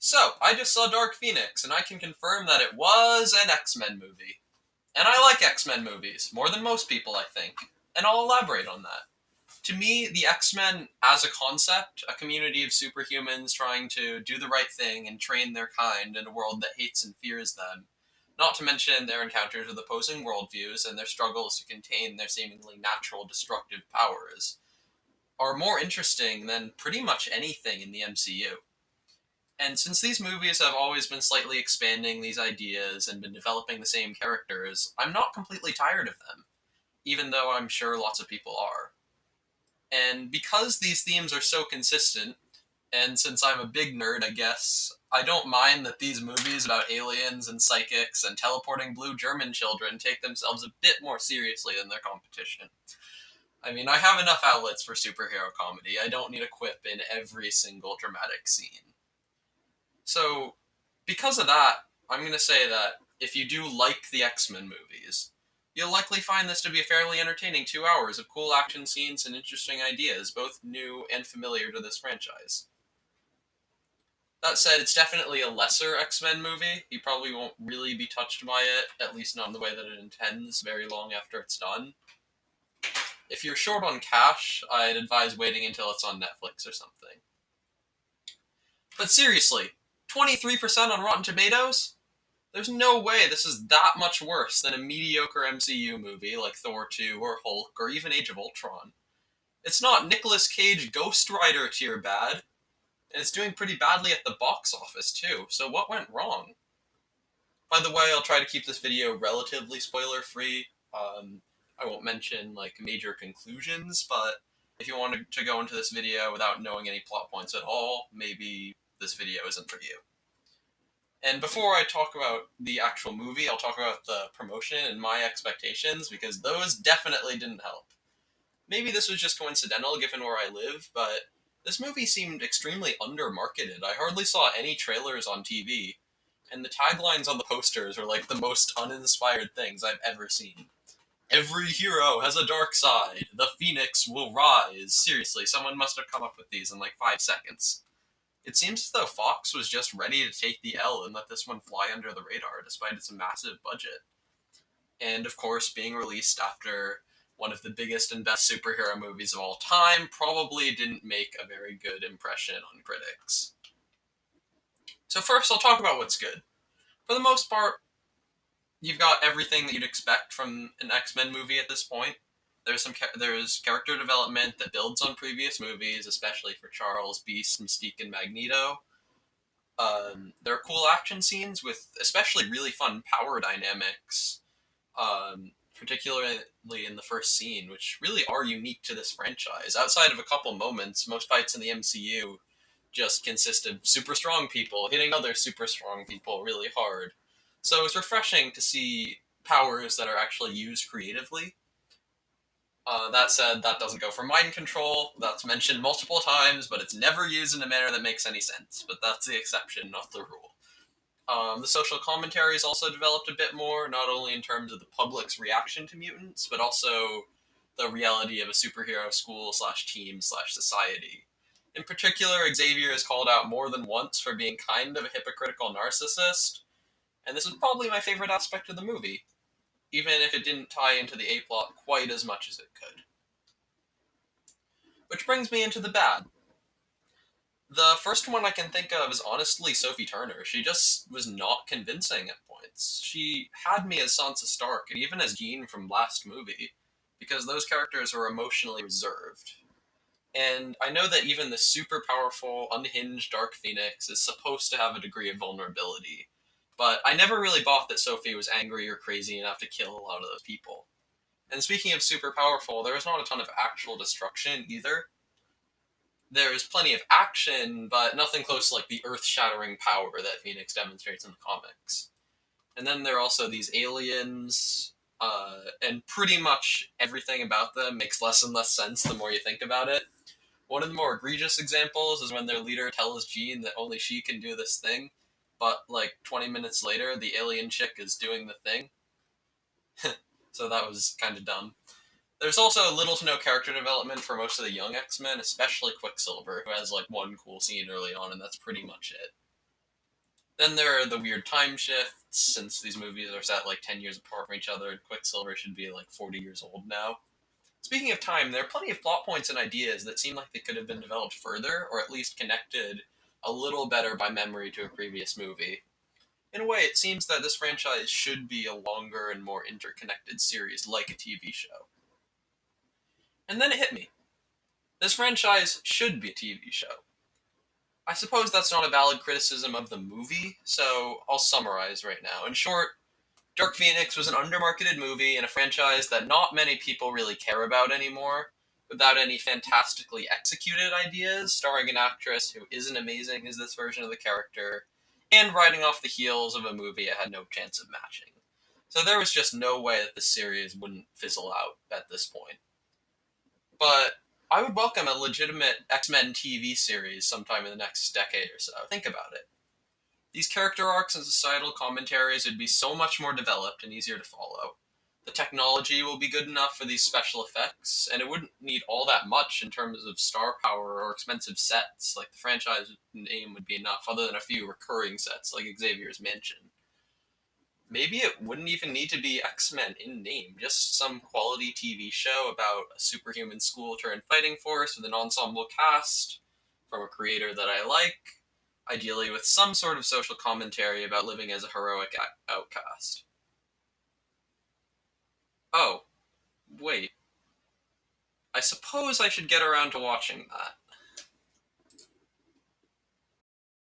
So, I just saw Dark Phoenix, and I can confirm that it was an X-Men movie. And I like X-Men movies, more than most people, I think. And I'll elaborate on that. To me, the X-Men, as a concept, a community of superhumans trying to do the right thing and train their kind in a world that hates and fears them, not to mention their encounters with opposing worldviews and their struggles to contain their seemingly natural destructive powers, are more interesting than pretty much anything in the MCU. And since these movies have always been slightly expanding these ideas and been developing the same characters, I'm not completely tired of them, even though I'm sure lots of people are. And because these themes are so consistent, and since I'm a big nerd, I guess, I don't mind that these movies about aliens and psychics and teleporting blue German children take themselves a bit more seriously than their competition. I mean, I have enough outlets for superhero comedy. I don't need a quip in every single dramatic scene. So, because of that, I'm going to say that if you do like the X-Men movies, you'll likely find this to be a fairly entertaining 2 hours of cool action scenes and interesting ideas, both new and familiar to this franchise. That said, it's definitely a lesser X-Men movie. You probably won't really be touched by it, at least not in the way that it intends, very long after it's done. If you're short on cash, I'd advise waiting until it's on Netflix or something. But seriously, 23% on Rotten Tomatoes? There's no way this is that much worse than a mediocre MCU movie like Thor 2 or Hulk or even Age of Ultron. It's not Nicolas Cage Ghost Rider tier bad, and it's doing pretty badly at the box office too, so what went wrong? By the way, I'll try to keep this video relatively spoiler-free. I won't mention major conclusions, but if you wanted to go into this video without knowing any plot points at all, maybe this video isn't for you. And before I talk about the actual movie, I'll talk about the promotion and my expectations, because those definitely didn't help. Maybe this was just coincidental given where I live, but this movie seemed extremely under-marketed. I hardly saw any trailers on TV, and the taglines on the posters were like the most uninspired things I've ever seen. Every hero has a dark side. The Phoenix will rise. Seriously, someone must have come up with these in like 5 seconds. It seems as though Fox was just ready to take the L and let this one fly under the radar, despite its massive budget. And of course, being released after one of the biggest and best superhero movies of all time probably didn't make a very good impression on critics. So first, I'll talk about what's good. For the most part, you've got everything that you'd expect from an X-Men movie at this point. There's character development that builds on previous movies, especially for Charles, Beast, Mystique, and Magneto. There are cool action scenes with especially really fun power dynamics, particularly in the first scene, which really are unique to this franchise. Outside of a couple moments, most fights in the MCU just consist of super strong people hitting other super strong people really hard. So it's refreshing to see powers that are actually used creatively. That said, that doesn't go for mind control. That's mentioned multiple times, but it's never used in a manner that makes any sense. But that's the exception, not the rule. The social commentary is also developed a bit more, not only in terms of the public's reaction to mutants, but also the reality of a superhero school/team/society. In particular, Xavier is called out more than once for being kind of a hypocritical narcissist, and this is probably my favorite aspect of the movie, even if it didn't tie into the A-plot quite as much as it could. Which brings me into the bad. The first one I can think of is honestly Sophie Turner. She just was not convincing at points. She had me as Sansa Stark, and even as Jean from last movie, because those characters were emotionally reserved. And I know that even the super powerful, unhinged Dark Phoenix is supposed to have a degree of vulnerability, but I never really bought that Sophie was angry or crazy enough to kill a lot of those people. And speaking of super powerful, there was not a ton of actual destruction either. There is plenty of action, but nothing close to like the earth-shattering power that Phoenix demonstrates in the comics. And then there are also these aliens, and pretty much everything about them makes less and less sense the more you think about it. One of the more egregious examples is when their leader tells Jean that only she can do this thing, but like 20 minutes later, the alien chick is doing the thing. So that was kind of dumb. There's also little to no character development for most of the young X-Men, especially Quicksilver, who has like one cool scene early on, and that's pretty much it. Then there are the weird time shifts, since these movies are set like 10 years apart from each other, and Quicksilver should be like 40 years old now. Speaking of time, there are plenty of plot points and ideas that seem like they could have been developed further, or at least connected a little better by memory to a previous movie. In a way, it seems that this franchise should be a longer and more interconnected series like a TV show. And then it hit me. This franchise should be a TV show. I suppose that's not a valid criticism of the movie, so I'll summarize right now. In short, Dark Phoenix was an undermarketed movie in a franchise that not many people really care about anymore, without any fantastically executed ideas, starring an actress who isn't amazing as this version of the character, and riding off the heels of a movie it had no chance of matching. So there was just no way that this series wouldn't fizzle out at this point. But I would welcome a legitimate X-Men TV series sometime in the next decade or so. Think about it. These character arcs and societal commentaries would be so much more developed and easier to follow. The technology will be good enough for these special effects, and it wouldn't need all that much in terms of star power or expensive sets. Like the franchise name would be enough, other than a few recurring sets like Xavier's Mansion. Maybe it wouldn't even need to be X-Men in name, just some quality TV show about a superhuman school turned fighting force with an ensemble cast from a creator that I like, ideally with some sort of social commentary about living as a heroic outcast. Oh, wait. I suppose I should get around to watching that.